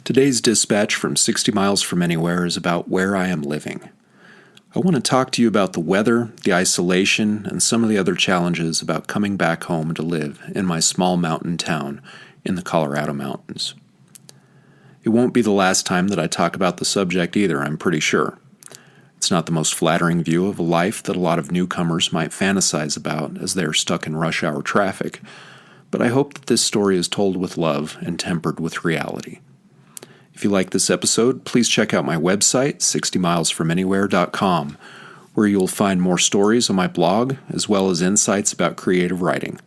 Today's dispatch from 60 Miles from Anywhere is about where I am living. I want to talk to you about the weather, the isolation, and some of the other challenges about coming back home to live in my small mountain town in the Colorado mountains. It won't be the last time that I talk about the subject either, I'm pretty sure. It's not the most flattering view of a life that a lot of newcomers might fantasize about as they are stuck in rush hour traffic, but I hope that this story is told with love and tempered with reality. If you like this episode, please check out my website, 60milesfromanywhere.com, where you'll find more stories on my blog, as well as insights about creative writing.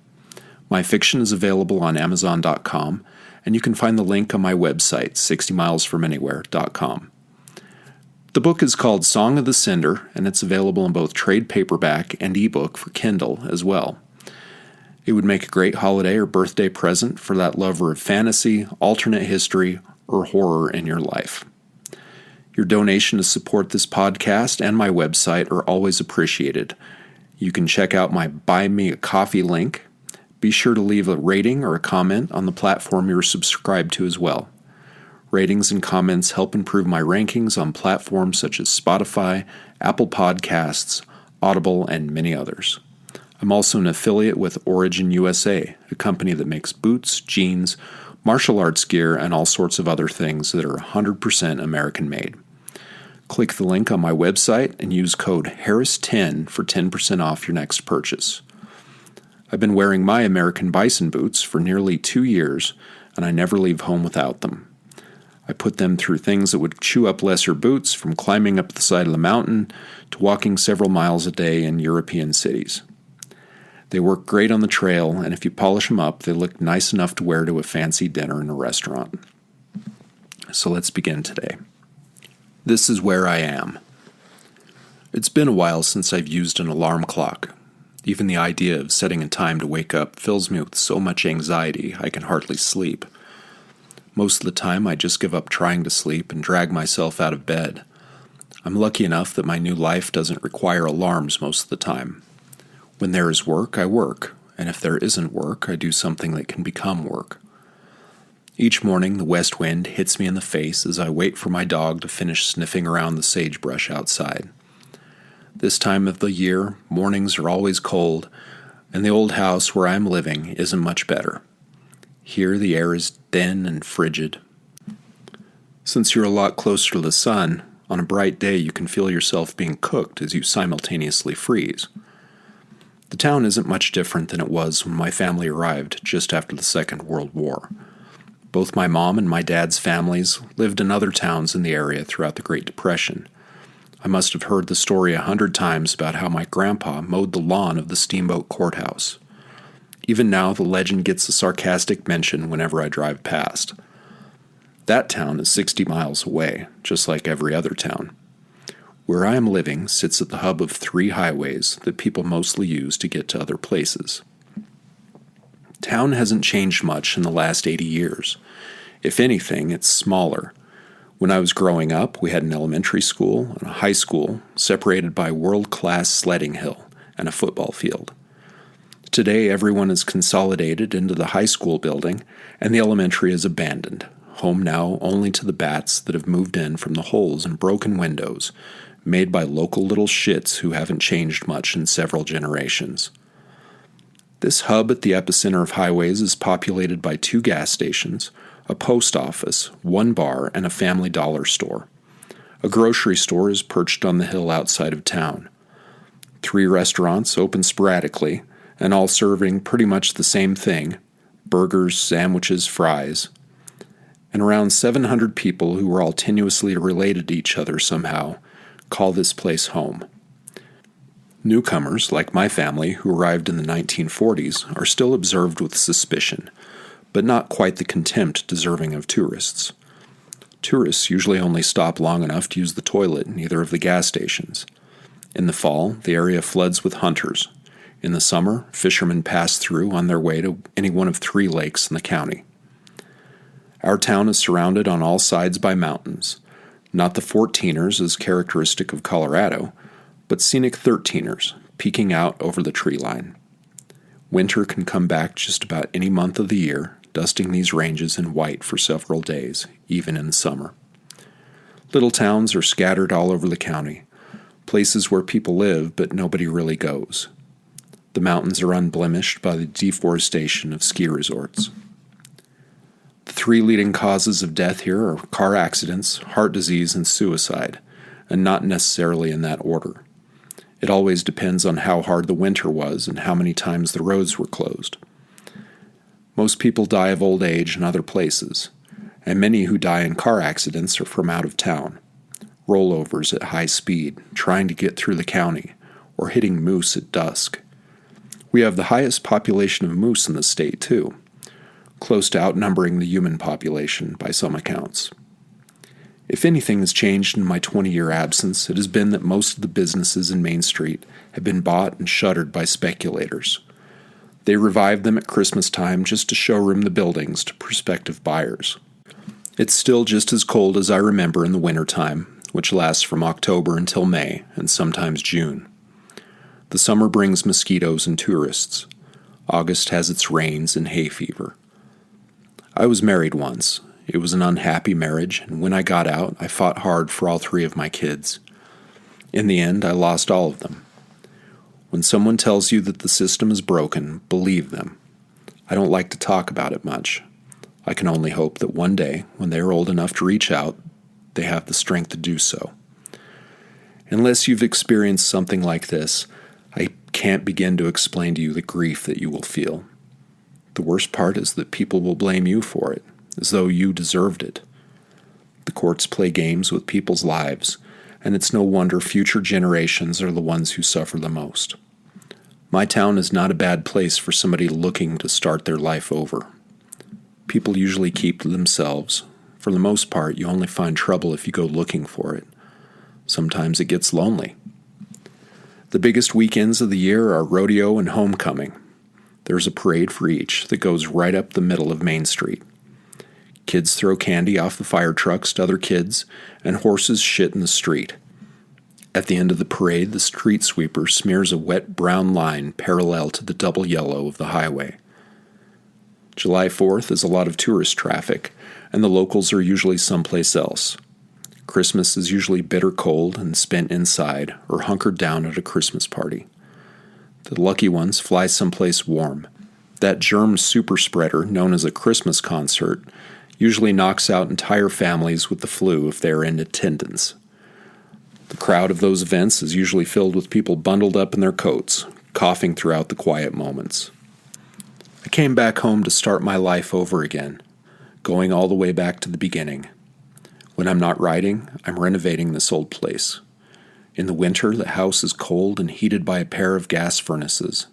My fiction is available on Amazon.com, and you can find the link on my website, 60milesfromanywhere.com. The book is called Song of the Cinder, and it's available in both trade paperback and ebook for Kindle as well. It would make a great holiday or birthday present for that lover of fantasy, alternate history, or horror in your life. Your donation to support this podcast and my website are always appreciated. You can check out my Buy Me a Coffee link. Be sure to leave a rating or a comment on the platform you're subscribed to as well. Ratings and comments help improve my rankings on platforms such as Spotify, Apple Podcasts, Audible, and many others. I'm also an affiliate with Origin USA, a company that makes boots, jeans, martial arts gear, and all sorts of other things that are 100% American-made. Click the link on my website and use code Harris10 for 10% off your next purchase. I've been wearing my American Bison boots for nearly 2 years, and I never leave home without them. I put them through things that would chew up lesser boots, from climbing up the side of the mountain to walking several miles a day in European cities. They work great on the trail, and if you polish them up, they look nice enough to wear to a fancy dinner in a restaurant. So let's begin today. This is where I am. It's been a while since I've used an alarm clock. Even the idea of setting a time to wake up fills me with so much anxiety I can hardly sleep. Most of the time, I just give up trying to sleep and drag myself out of bed. I'm lucky enough that my new life doesn't require alarms most of the time. When there is work, I work, and if there isn't work, I do something that can become work. Each morning, the west wind hits me in the face as I wait for my dog to finish sniffing around the sagebrush outside. This time of the year, mornings are always cold, and the old house where I'm living isn't much better. Here, the air is thin and frigid. Since you're a lot closer to the sun, on a bright day you can feel yourself being cooked as you simultaneously freeze. The town isn't much different than it was when my family arrived just after the Second World War. Both my mom and my dad's families lived in other towns in the area throughout the Great Depression. I must have heard the story 100 times about how my grandpa mowed the lawn of the Steamboat Courthouse. Even now, the legend gets a sarcastic mention whenever I drive past. That town is 60 miles away, just like every other town. Where I am living sits at the hub of 3 highways that people mostly use to get to other places. Town hasn't changed much in the last 80 years. If anything, it's smaller. When I was growing up, we had an elementary school and a high school separated by world-class sledding hill and a football field. Today, everyone is consolidated into the high school building, and the elementary is abandoned, home now only to the bats that have moved in from the holes and broken windows made by local little shits who haven't changed much in several generations. This hub at the epicenter of highways is populated by 2 gas stations, a post office, 1 bar, and a Family Dollar store. A grocery store is perched on the hill outside of town. 3 restaurants open sporadically, and all serving pretty much the same thing: burgers, sandwiches, fries. And around 700 people who are all tenuously related to each other somehow call this place home. Newcomers, like my family, who arrived in the 1940s, are still observed with suspicion, but not quite the contempt deserving of tourists. Tourists usually only stop long enough to use the toilet in either of the gas stations. In the fall, the area floods with hunters. In the summer, fishermen pass through on their way to any one of 3 lakes in the county. Our town is surrounded on all sides by mountains. Not the 14ers as characteristic of Colorado, but scenic 13ers peeking out over the tree line. Winter can come back just about any month of the year, dusting these ranges in white for several days, even in the summer. Little towns are scattered all over the county, places where people live but nobody really goes. The mountains are unblemished by the deforestation of ski resorts. The three leading causes of death here are car accidents, heart disease, and suicide, and not necessarily in that order. It always depends on how hard the winter was and how many times the roads were closed. Most people die of old age in other places, and many who die in car accidents are from out of town, rollovers at high speed, trying to get through the county, or hitting moose at dusk. We have the highest population of moose in the state, too, close to outnumbering the human population by some accounts. If anything has changed in my 20-year absence, it has been that most of the businesses in Main Street have been bought and shuttered by speculators. They revived them at Christmas time just to showroom the buildings to prospective buyers. It's still just as cold as I remember in the wintertime, which lasts from October until May and sometimes June. The summer brings mosquitoes and tourists. August has its rains and hay fever. I was married once. It was an unhappy marriage, and when I got out, I fought hard for all three of my kids. In the end, I lost all of them. When someone tells you that the system is broken, believe them. I don't like to talk about it much. I can only hope that one day, when they are old enough to reach out, they have the strength to do so. Unless you've experienced something like this, I can't begin to explain to you the grief that you will feel. The worst part is that people will blame you for it, as though you deserved it. The courts play games with people's lives, and it's no wonder future generations are the ones who suffer the most. My town is not a bad place for somebody looking to start their life over. People usually keep to themselves. For the most part, you only find trouble if you go looking for it. Sometimes it gets lonely. The biggest weekends of the year are rodeo and homecoming. There's a parade for each that goes right up the middle of Main Street. Kids throw candy off the fire trucks to other kids, and horses shit in the street. At the end of the parade, the street sweeper smears a wet brown line parallel to the double yellow of the highway. July 4th is a lot of tourist traffic, and the locals are usually someplace else. Christmas is usually bitter cold and spent inside or hunkered down at a Christmas party. The lucky ones fly someplace warm. That germ super spreader, known as a Christmas concert, usually knocks out entire families with the flu if they are in attendance. The crowd of those events is usually filled with people bundled up in their coats, coughing throughout the quiet moments. I came back home to start my life over again, going all the way back to the beginning. When I'm not writing, I'm renovating this old place. In the winter, the house is cold and heated by a pair of gas furnaces.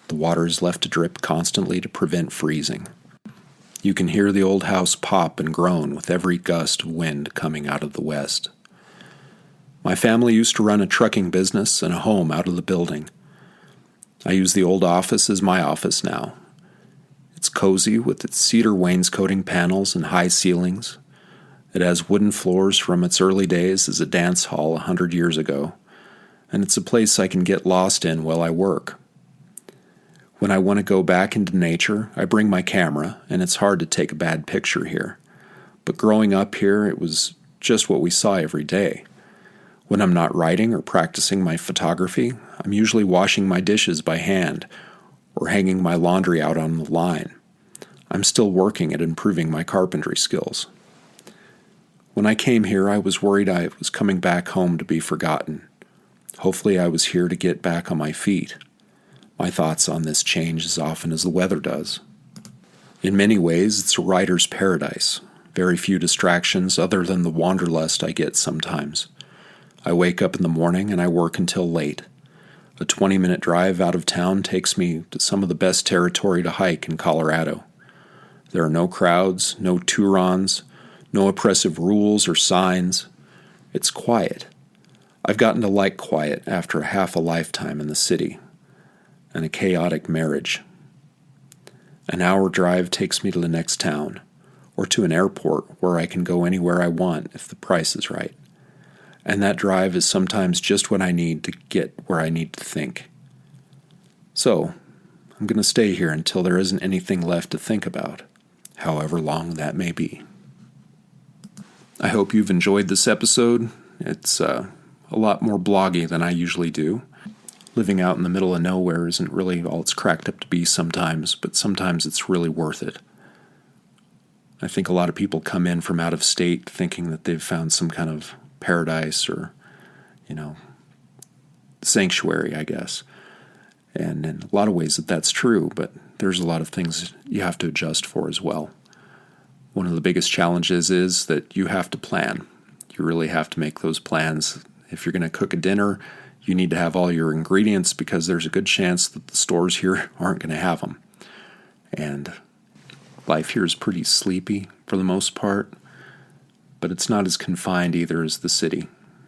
The water is left to drip constantly to prevent freezing. You can hear the old house pop and groan with every gust of wind coming out of the west. My family used to run a trucking business and a home out of the building. I use the old office as my office now. It's cozy with its cedar wainscoting panels and high ceilings. It has wooden floors from its early days as a dance hall 100 years ago, and it's a place I can get lost in while I work. When I want to go back into nature, I bring my camera, and it's hard to take a bad picture here. But growing up here, it was just what we saw every day. When I'm not writing or practicing my photography, I'm usually washing my dishes by hand or hanging my laundry out on the line. I'm still working at improving my carpentry skills. When I came here, I was worried I was coming back home to be forgotten. Hopefully I was here to get back on my feet. My thoughts on this change as often as the weather does. In many ways, it's a writer's paradise. Very few distractions other than the wanderlust I get sometimes. I wake up in the morning and I work until late. A 20-minute drive out of town takes me to some of the best territory to hike in Colorado. There are no crowds, no Turons, no oppressive rules or signs. It's quiet. I've gotten to like quiet after half a lifetime in the city and a chaotic marriage. An hour drive takes me to the next town, or to an airport where I can go anywhere I want if the price is right. And that drive is sometimes just what I need to get where I need to think. So, I'm going to stay here until there isn't anything left to think about. however long that may be. I hope you've enjoyed this episode. It's a lot more bloggy than I usually do. Living out in the middle of nowhere isn't really all it's cracked up to be sometimes, but sometimes it's really worth it. I think a lot of people come in from out of state thinking that they've found some kind of paradise or, sanctuary, I guess. And in a lot of ways that's true, but there's a lot of things you have to adjust for as well. One of the biggest challenges is that you have to plan. You really have to make those plans. If you're going to cook a dinner, you need to have all your ingredients because there's a good chance that the stores here aren't going to have them. And life here is pretty sleepy for the most part, but it's not as confined either as the city.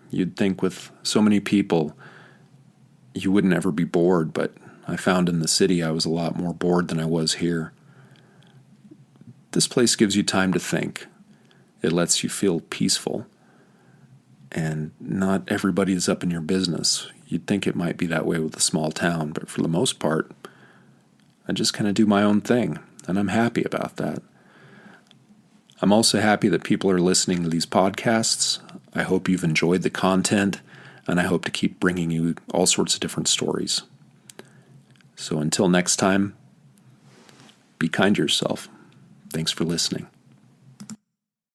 You'd think with so many people, you wouldn't ever be bored, but I found in the city I was a lot more bored than I was here. This place gives you time to think. It lets you feel peaceful. And not everybody is up in your business. You'd think it might be that way with a small town, but for the most part, I just kind of do my own thing, and I'm happy about that. I'm also happy that people are listening to these podcasts. I hope you've enjoyed the content, and I hope to keep bringing you all sorts of different stories. So until next time, be kind to yourself. Thanks for listening.